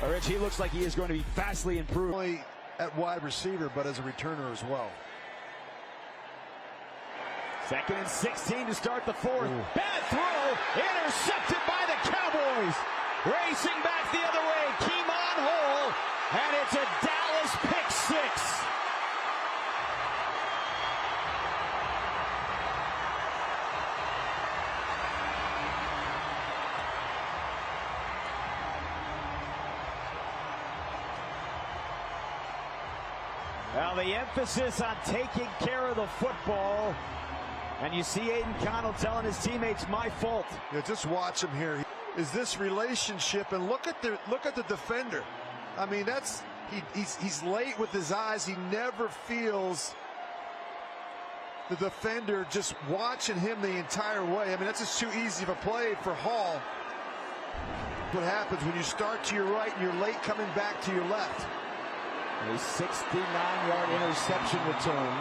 Rich, he looks like he is going to be vastly improved. Not only at wide receiver, but as a returner as well. 2nd and 16 to start the 4th. Ooh. Bad throw, intercepted by the Cowboys. Racing back the other way, Keem on hole, and it's a Dallas pick 6. Now the emphasis on taking care of the football. And you see Aidan Connell telling his teammates, my fault. Yeah, just watch him here. Is this relationship, and look at the defender. I mean, he's late with his eyes. He never feels the defender just watching him the entire way. I mean, that's just too easy of a play for Hall. What happens when you start to your right and you're late coming back to your left? A 69-yard interception return.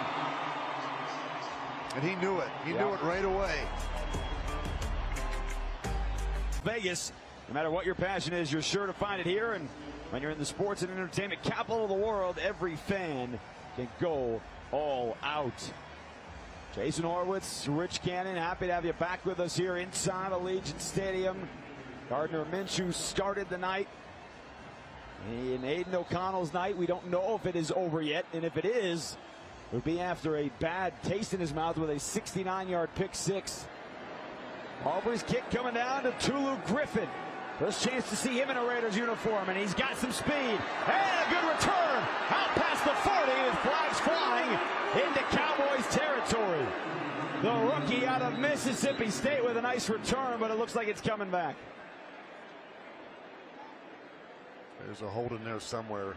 And he knew it. He knew it right away. Vegas, no matter what your passion is, you're sure to find it here. And when you're in the sports and entertainment capital of the world, every fan can go all out. Jason Horwitz, Rich Cannon, happy to have you back with us here inside Allegiant Stadium. Gardner Minshew started the night. In Aidan O'Connell's night, we don't know if it is over yet, and if it is, it would be after a bad taste in his mouth with a 69-yard pick 6. Aubrey's kick coming down to Tulu Griffin. First chance to see him in a Raiders uniform, and he's got some speed. And a good return out past the 40 with flags flying into Cowboys territory. The rookie out of Mississippi State with a nice return, but it looks like it's coming back. There's a hold in there somewhere.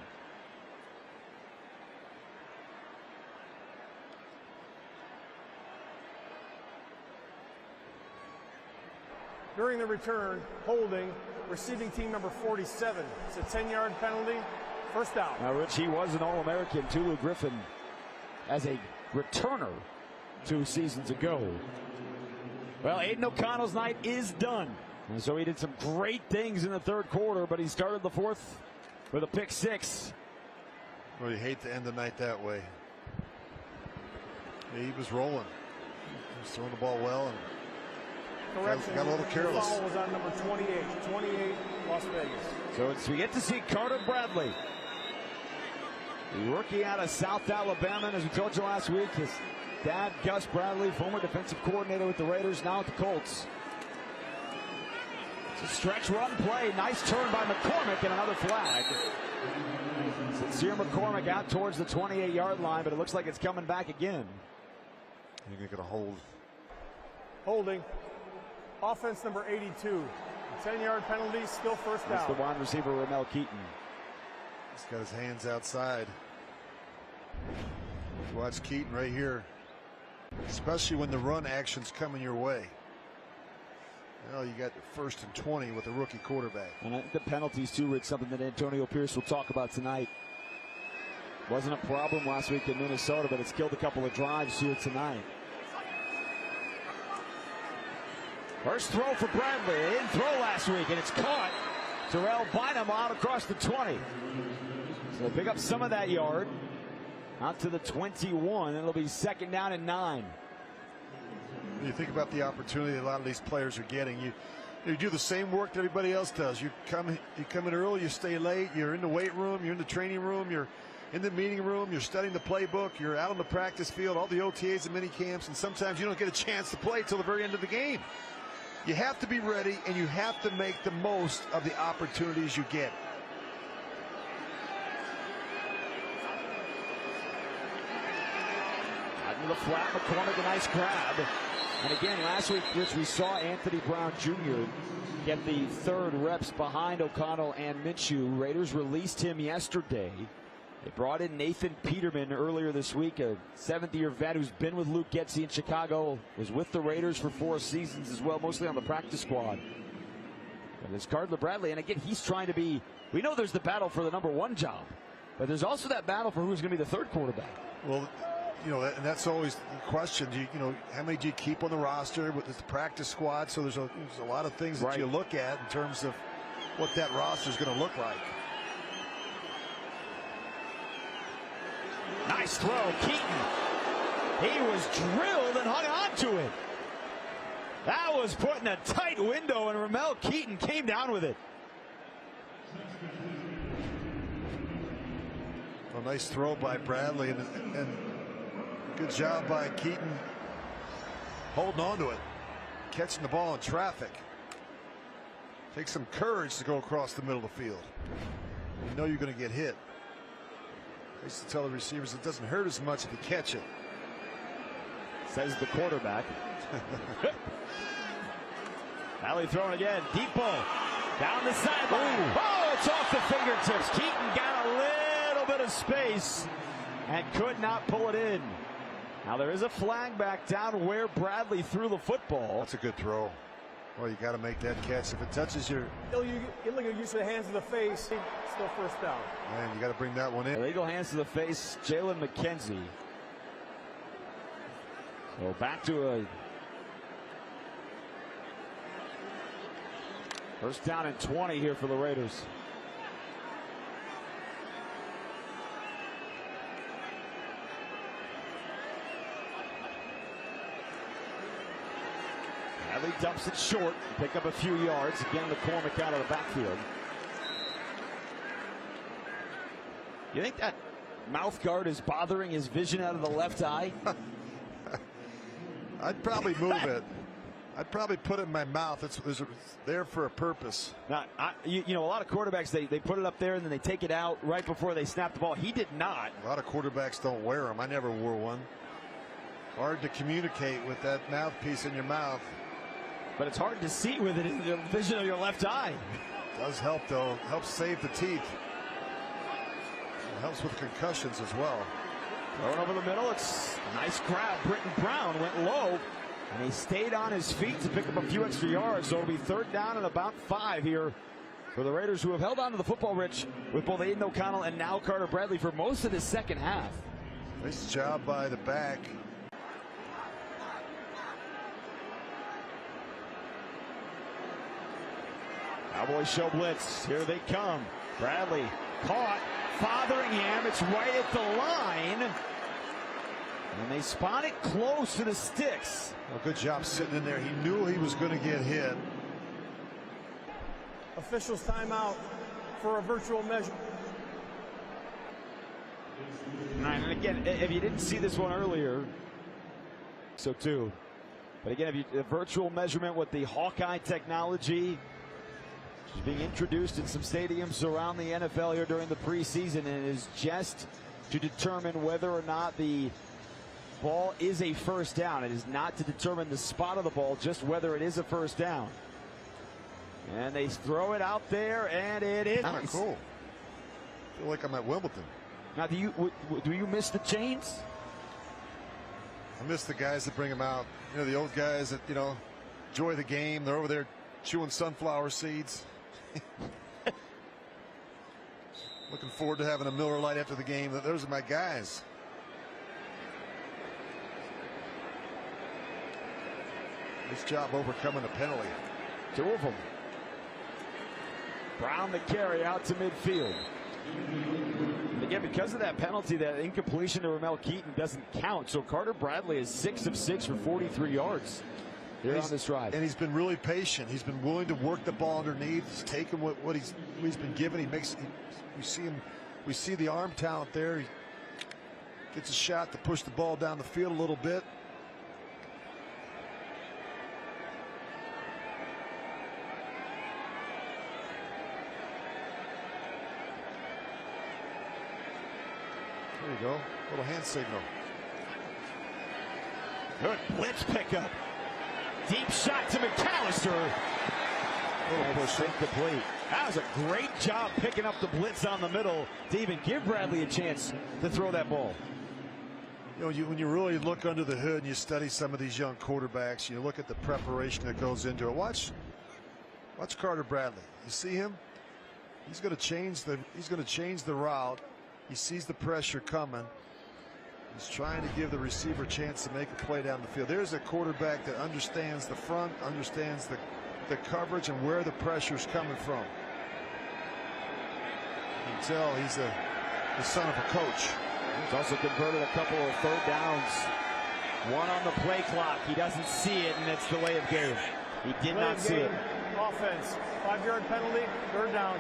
During the return, holding, receiving team number 47. It's a 10-yard penalty, first down. Now, Rich, he was an All-American, Tulu Griffin, as a returner 2 seasons ago. Well, Aidan O'Connell's night is done. And so he did some great things in the 3rd quarter, but he started the 4th with a pick 6. Well, you hate to end the night that way. He was rolling. He was throwing the ball well and correction, got a little careless. The foul was on number 28. 28, Las Vegas. So we get to see Carter Bradley, the rookie out of South Alabama. And as we told you last week, his dad, Gus Bradley, former defensive coordinator with the Raiders, now at the Colts. It's a stretch run play. Nice turn by McCormick and another flag. Sincere McCormick out towards the 28-yard line, but it looks like it's coming back again. You're going to get a hold. Holding. Offense number 82. 10-yard penalty, still first down. That's the wide receiver, Ramel Keaton. He's got his hands outside. Watch Keaton right here. Especially when the run action's coming your way. Well, you got the 1st and 20 with a rookie quarterback. And I think the penalties, too, Rich, something that Antonio Pierce will talk about tonight. Wasn't a problem last week in Minnesota, but it's killed a couple of drives here tonight. First throw for Bradley. They didn't throw last week, and it's caught. Terrell Bynum out across the 20. So they pick up some of that yard. Out to the 21. It'll be 2nd down and 9. You think about the opportunity a lot of these players are getting. You do the same work that everybody else does. You come in early, you stay late, you're in the weight room, you're in the training room, you're in the meeting room, you're studying the playbook, you're out on the practice field, all the OTAs and mini camps, and sometimes you don't get a chance to play till the very end of the game. You have to be ready, and you have to make the most of the opportunities you get. Out into the flat, McCormick, a nice grab. And again, last week, Rich, we saw Anthony Brown Jr. get the 3rd reps behind O'Connell and Minshew. Raiders released him yesterday. They brought in Nathan Peterman earlier this week, a 7th-year vet who's been with Luke Getsy in Chicago, was with the Raiders for 4 seasons as well, mostly on the practice squad. And it's Carter Bradley, and again, he's trying to be, we know there's the battle for the number 1 job, but there's also that battle for who's going to be the 3rd quarterback. Well, you know, and that's always the question. You know, how many do you keep on the roster with the practice squad? So there's a lot of things that you look at in terms of what that roster is going to look like. Nice throw, Keaton. He was drilled and hung on to it. That was put in a tight window, and Ramel Keaton came down with it. A nice throw by Bradley, and good job by Keaton holding on to it, catching the ball in traffic. Takes some courage to go across the middle of the field. You know you're going to get hit. I used to tell the receivers it doesn't hurt as much if you catch it. Says the quarterback. Alley throwing again. Deep ball. Down the sideline. Oh, it's off the fingertips. Keaton got a little bit of space and could not pull it in. Now there is a flag back down where Bradley threw the football. That's a good throw. Well, you got to make that catch. If it touches your illegal use of the hands of the face, still first down. Man, you got to bring that one in. Illegal hands to the face, Jalen McKenzie. So back to a first down and 20 here for the Raiders. Bradley dumps it short, pick up a few yards. Again, McCormick out of the backfield. You think that mouth guard is bothering his vision out of the left eye? I'd probably move it. I'd probably put it in my mouth. It's there for a purpose. Now, you know, a lot of quarterbacks, they put it up there and then they take it out right before they snap the ball. He did not. A lot of quarterbacks don't wear them. I never wore one. Hard to communicate with that mouthpiece in your mouth. But it's hard to see with it in the vision of your left eye. Does help, though. Helps save the teeth. It helps with concussions as well. Thrown over the middle. It's a nice grab. Britton Brown went low, and he stayed on his feet to pick up a few extra yards. So it'll be third down and about 5 here for the Raiders, who have held on to the football, Rich, with both Aiden O'Connell and now Carter Bradley for most of the second half. Nice job by the back. Cowboys show blitz. Here they come. Bradley caught. Fotheringham. It's right at the line. And they spot it close to the sticks. Well, good job sitting in there. He knew he was going to get hit. Officials timeout for a virtual measure. And again, if you didn't see this one earlier, so too. But again, if the virtual measurement with the Hawkeye technology is being introduced in some stadiums around the NFL here during the preseason, and it is just to determine whether or not the ball is a first down. It is not to determine the spot of the ball, just whether it is a first down. And they throw it out there, and it is kind of cool. I feel like I'm at Wimbledon. Now, do you miss the chains? I miss the guys that bring them out. You know, the old guys that, you know, enjoy the game. They're over there chewing sunflower seeds. Looking forward to having a Miller Lite after the game. Those are my guys. Nice job overcoming a penalty. 2 of them. Brown the carry out to midfield. Again, because of that penalty, that incompletion to Ramel Keaton doesn't count. So Carter Bradley is 6 of 6 for 43 yards here on this drive. And he's been really patient. He's been willing to work the ball underneath. He's taken what he's been given. We see the arm talent there. He gets a shot to push the ball down the field a little bit. There you go. Little hand signal. Good blitz pickup. Deep shot to McAllister. Little push incomplete. That was a great job picking up the blitz on the middle to even give Bradley a chance to throw that ball. You know, when you really look under the hood and you study some of these young quarterbacks, you look at the preparation that goes into it. Watch Carter Bradley. You see him? He's going to change the route. He sees the pressure coming. He's trying to give the receiver a chance to make a play down the field. There's a quarterback that understands the front, understands the coverage and where the pressure's coming from. You can tell he's the son of a coach. He's also converted a couple of third downs. One on the play clock. He doesn't see it, and it's delay of game. He did not see it. Offense. 5-yard penalty. Third down.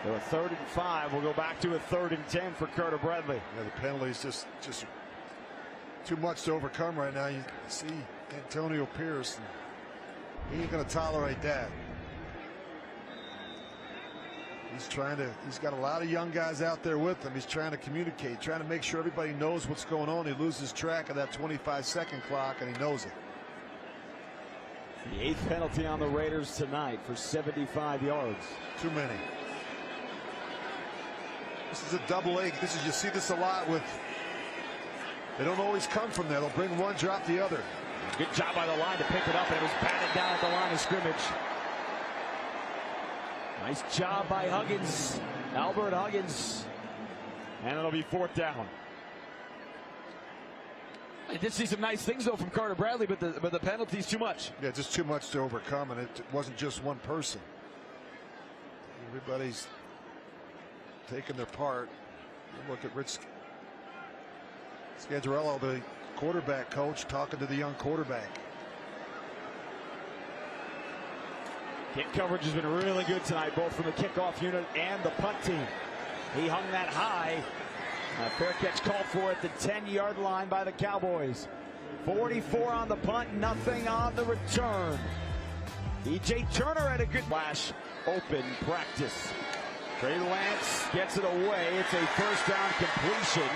So a 3rd and 5. We'll go back to a 3rd and 10 for Carter Bradley. Yeah, the penalty's just too much to overcome right now. You see Antonio Pierce. He ain't going to tolerate that. He's got a lot of young guys out there with him. He's trying to communicate, trying to make sure everybody knows what's going on. He loses track of that 25-second clock, and he knows it. The 8th penalty on the Raiders tonight for 75 yards. Too many. This is a double A. You see this a lot with. They don't always come from there. They'll bring one, drop the other. Good job by the line to pick it up, and it was batted down at the line of scrimmage. Nice job by Huggins, Albert Huggins, and it'll be 4th down. I did see some nice things though from Carter Bradley, but the penalty's too much. Yeah, just too much to overcome, and it wasn't just one person. Everybody's taking their part. Look at Rich Scangarello, the quarterback coach, talking to the young quarterback. Kick coverage has been really good tonight, both from the kickoff unit and the punt team. He hung that high. A fair catch called for at the 10-yard line by the Cowboys. 44 on the punt, nothing on the return. E.J. Turner had a good flash. Open practice. Trey Lance gets it away. It's a 1st down completion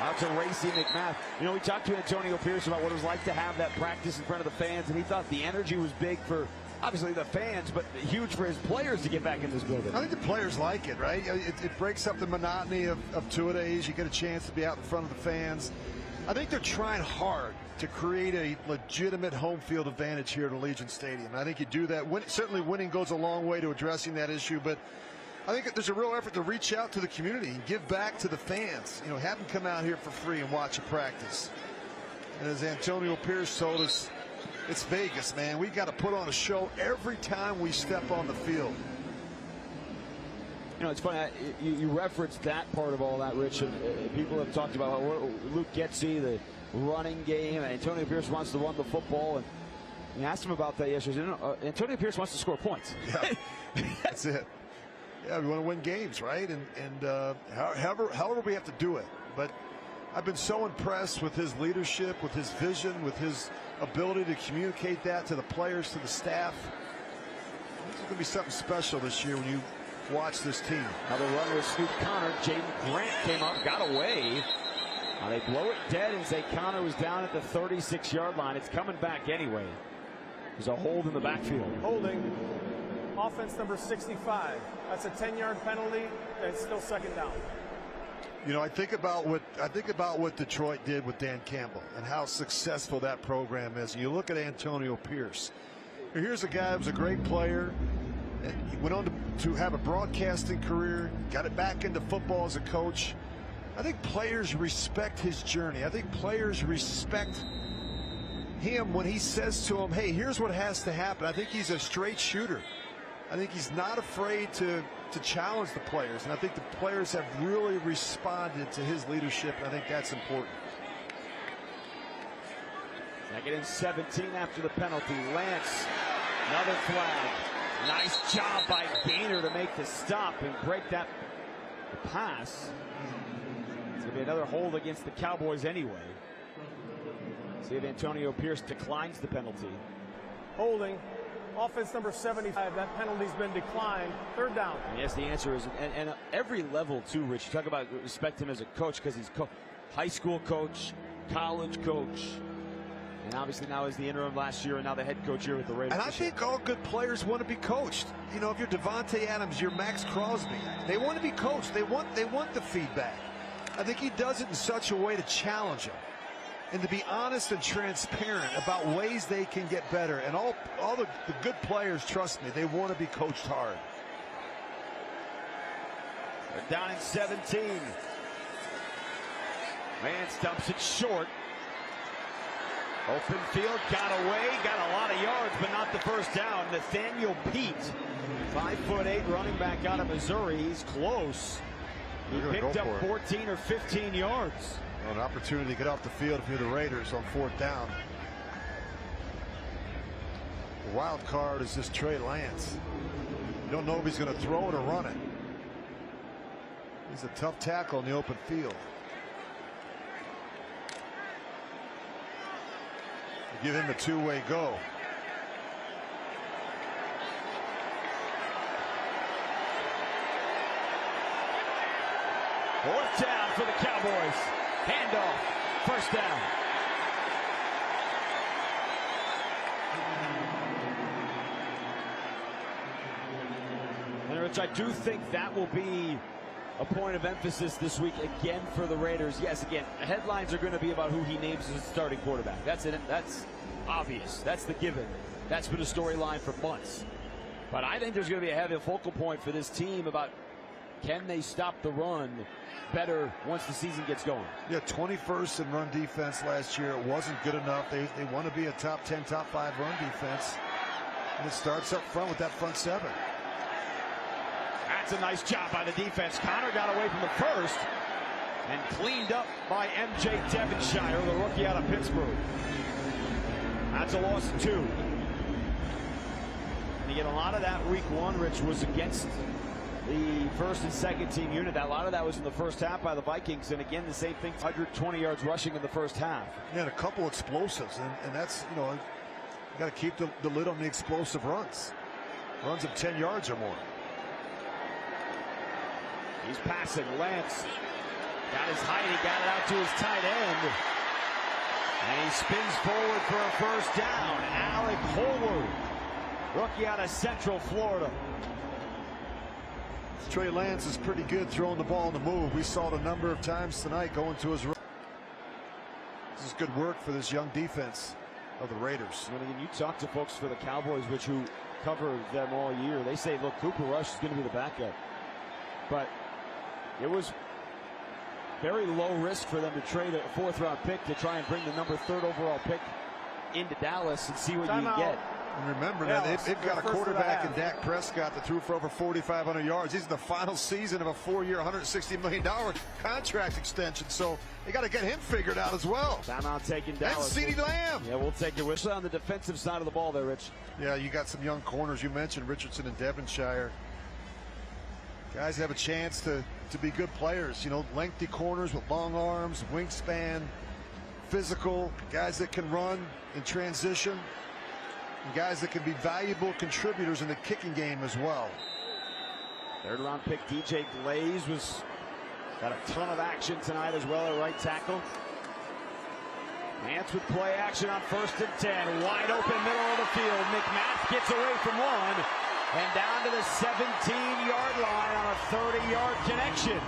out to Racey McMath. You know, we talked to Antonio Pierce about what it was like to have that practice in front of the fans, and he thought the energy was big for obviously the fans, but huge for his players to get back in this building. I think the players like it, right? It breaks up the monotony of two-a-days. You get a chance to be out in front of the fans. I think they're trying hard to create a legitimate home field advantage here at Allegiant Stadium. I think you do that. Certainly winning goes a long way to addressing that issue, but I think there's a real effort to reach out to the community and give back to the fans. You know, have them come out here for free and watch a practice. And as Antonio Pierce told us, it's Vegas, man. We got to put on a show every time we step on the field. You know, it's funny. You referenced that part of all that, Rich, and people have talked about how Luke Getsy, the running game. Antonio Pierce wants to run the football, and you asked him about that yesterday. Antonio Pierce wants to score points. Yeah, that's it. Yeah, we want to win games, right? And however we have to do it. But I've been so impressed with his leadership, with his vision, with his ability to communicate that to the players, to the staff. This is going to be something special this year when you watch this team. Now the run with Snoop Connor. Jaden Grant came up, got away. Now they blow it dead and say Connor was down at the 36-yard line. It's coming back anyway. There's a hold in the backfield. Holding. Offense number 65. That's a 10-yard penalty, and it's still 2nd down. You know, I think about what Detroit did with Dan Campbell and how successful that program is. And you look at Antonio Pierce. Here's a guy who was a great player, and he went on to have a broadcasting career, got it back into football as a coach. I think players respect his journey. I think players respect him when he says to them, hey, here's what has to happen. I think he's a straight shooter. I think he's not afraid to challenge the players, and I think the players have really responded to his leadership, and I think that's important. 2nd and 17 after the penalty. Lance, another flag. Nice job by Gaynor to make the stop and break that pass. It's going to be another hold against the Cowboys anyway. See if Antonio Pierce declines the penalty. Holding. Offense number 75. That penalty's been declined. 3rd down. And yes, the answer is, and every level too, Rich. You talk about respect him as a coach because he's high school coach, college coach, and obviously now is the interim last year and now the head coach here with the Raiders. And I think all good players want to be coached. You know, if you're Devontae Adams, you're Max Crosby. They want to be coached. They want the feedback. I think he does it in such a way to challenge them and to be honest and transparent about ways they can get better. And all the good players, trust me, they want to be coached hard. They're down in 17. Lance dumps it short. Open field, got away, got a lot of yards, but not the 1st down. Nathaniel Pete, 5'8" running back out of Missouri. He's close. He picked up 14 or 15 yards. An opportunity to get off the field if you're the Raiders on 4th down. The wild card is this Trey Lance. You don't know if he's going to throw it or run it. He's a tough tackle in the open field. Give him a two-way go. Fourth down for the Cowboys. Handoff. First down. And Rich, I do think that will be a point of emphasis this week again for the Raiders. Yes, again, the headlines are going to be about who he names as his starting quarterback. That's it. That's obvious. That's the given. That's been a storyline for months. But I think there's going to be a heavy focal point for this team about can they stop the run better once the season gets going. Yeah, 21st in run defense last year. It wasn't good enough. They want to be a top 10, top 5 run defense. And it starts up front with that front 7. That's a nice job by the defense. Connor got away from the first and cleaned up by M.J. Devonshire, the rookie out of Pittsburgh. That's a loss of 2. And you get a lot of that week 1, Rich, was against the first and second team unit. A lot of that was in the first half by the Vikings. And again, the same thing, 120 yards rushing in the first half. Yeah, and a couple explosives. And that's, you know, you got to keep the lid on the explosive runs. Runs of 10 yards or more. He's passing. Lance got his height. He got it out to his tight end. And he spins forward for a first down. Alec Holward, rookie out of Central Florida. Trey Lance is pretty good throwing the ball on the move. We saw it a number of times tonight going to his. This is good work for this young defense of the Raiders. When you talk to folks for the Cowboys, which who cover them all year, they say, look, Cooper Rush is going to be the backup. But it was very low risk for them to trade a 4th round pick to try and bring the number 3rd overall pick into Dallas and see what you can get. And remember now, they've got a quarterback in Dak Prescott that threw for over 4,500 yards. He's in the final season of a 4-year, $160 million contract extension. So they got to get him figured out as well. Timeout taking Dallas. And CeeDee Lamb. Yeah, we'll take it. We're on the defensive side of the ball there, Rich. Yeah, you got some young corners. You mentioned Richardson and Devonshire. Guys have a chance to be good players. You know, lengthy corners with long arms, wingspan, physical, guys that can run in transition. And guys that can be valuable contributors in the kicking game as well. 3rd round pick DJ Glaze got a ton of action tonight as well at right tackle. Lance with play action on 1st and 10. Wide open middle of the field. McMath gets away from one and down to the 17-yard line on a 30-yard connection.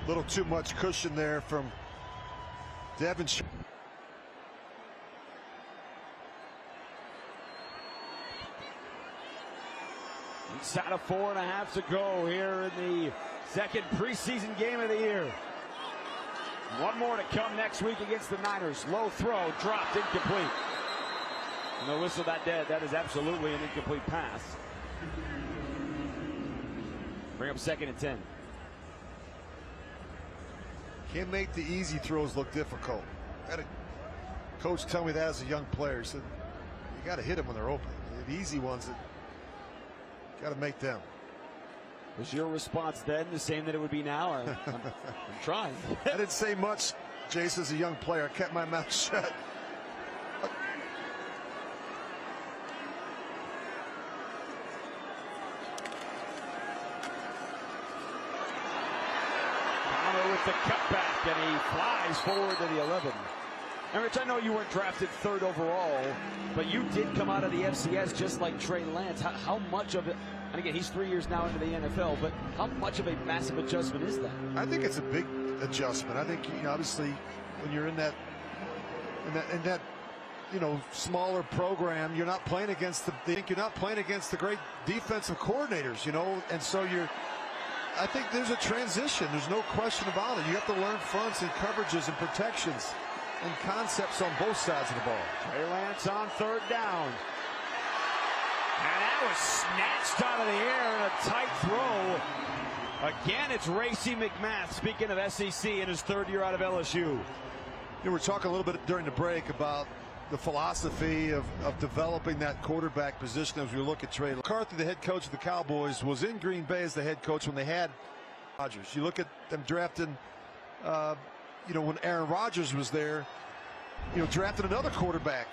Little too much cushion there from Devonshire. Inside of 4.5 to go here in the second preseason game of the year. One more to come next week against the Niners. Low throw, dropped, incomplete. And the whistle that dead. That is absolutely an incomplete pass. Bring up 2nd and 10. Can't make the easy throws look difficult. Had a coach tell me that as a young player. He said, you got to hit them when they're open. The easy ones, got to make them. Was your response then the same that it would be now? I'm trying. I didn't say much, Jason, as a young player. I kept my mouth shut. With the cutback, and he flies forward to the 11. And Rich, I know you weren't drafted 3rd overall, but you did come out of the FCS just like Trey Lance. How much of it, and again, he's 3 years now into the NFL, but how much of a massive adjustment is that? I think it's a big adjustment. I think, you know, obviously when you're in that you know, smaller program, you're not playing against the great defensive coordinators, you know, and so I think there's a transition. There's no question about it. You have to learn fronts and coverages and protections and concepts on both sides of the ball. Trey Lance on 3rd down. And that was snatched out of the air in a tight throw. Again, it's Racey McMath, speaking of SEC, in his third year out of LSU. You know, we're talking a little bit during the break about the philosophy of developing that quarterback position as we look at Trey McCarthy, the head coach of the Cowboys, was in Green Bay as the head coach when they had Rodgers. You look at them drafting, you know, when Aaron Rodgers was there, you know, drafted another quarterback,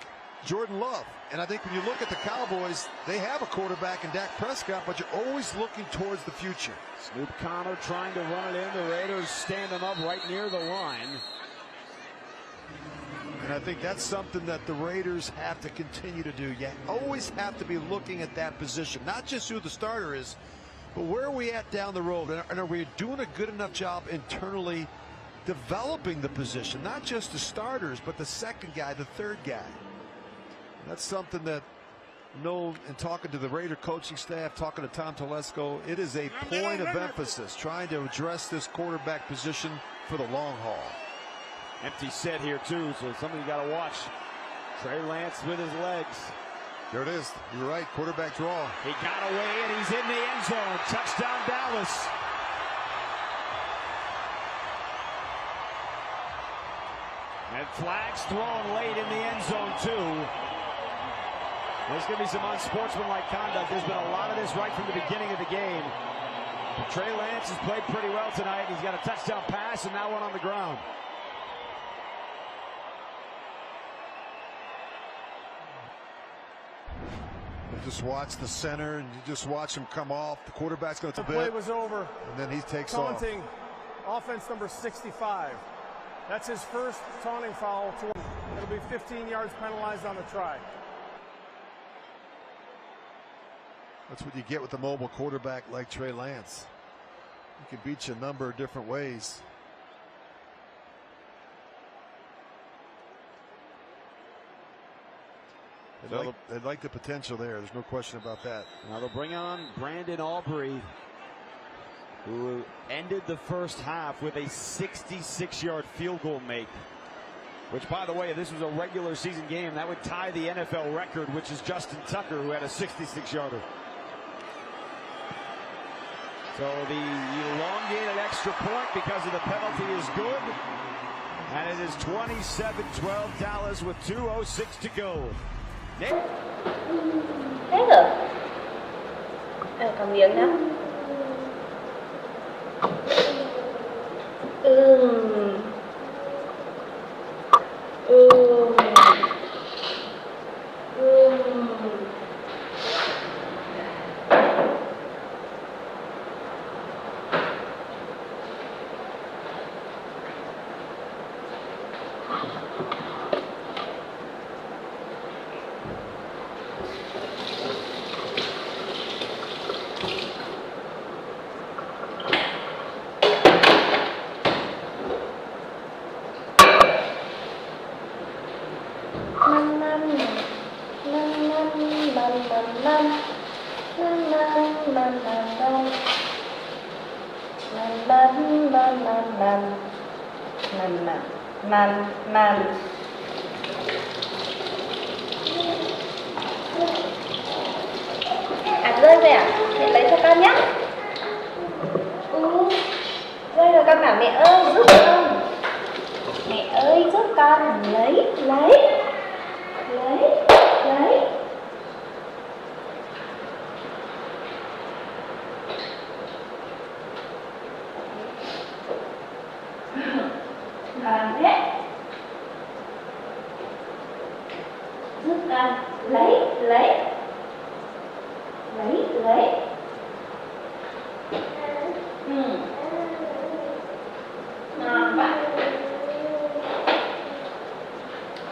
Jordan Love. And I think when you look at the Cowboys, they have a quarterback in Dak Prescott, but you're always looking towards the future. Snoop Connor trying to run it in. The Raiders stand him up right near the line. And I think that's something that the Raiders have to continue to do. You always have to be looking at that position, not just who the starter is, but where are we at down the road? And are we doing a good enough job internally developing the position, not just the starters, but the second guy, the third guy? That's something that, in talking to the Raider coaching staff, talking to Tom Telesco, it is a point of emphasis, trying to address this quarterback position for the long haul. Empty set here, too, so something you got to watch. Trey Lance with his legs. There it is. You're right. Quarterback draw. He got away, and he's in the end zone. Touchdown, Dallas. And flags thrown late in the end zone, too. There's going to be some unsportsmanlike conduct. There's been a lot of this right from the beginning of the game. But Trey Lance has played pretty well tonight. He's got a touchdown pass and now one on the ground. You just watch the center, and you just watch him come off. The quarterback's going to the play was over. And then he takes taunting offense number 65. That's his first taunting foul. It'll be 15 yards penalized on the try. That's what you get with a mobile quarterback like Trey Lance. He can beat you a number of different ways. They like the potential there. There's no question about that. Now they'll bring on Brandon Aubrey, who ended the first half with a 66-yard field goal make. Which, by the way, if this was a regular season game, that would tie the NFL record, which is Justin Tucker, who had a 66-yarder. So the elongated extra point because of the penalty is good. And it is 27-12 Dallas with 2:06 to go. Thế rồi. Còn miếng nữa. Rơi rồi à? Mẹ lấy cho con nhé. Rơi rồi con bảo mẹ ơi giúp con. Mẹ ơi giúp con. Lấy. Làm thế. Giúp con. Lấy. Bạn.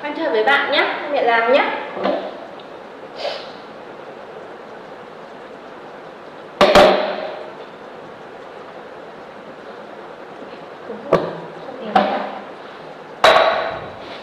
Con chơi với bạn nhé, mẹ làm nhé.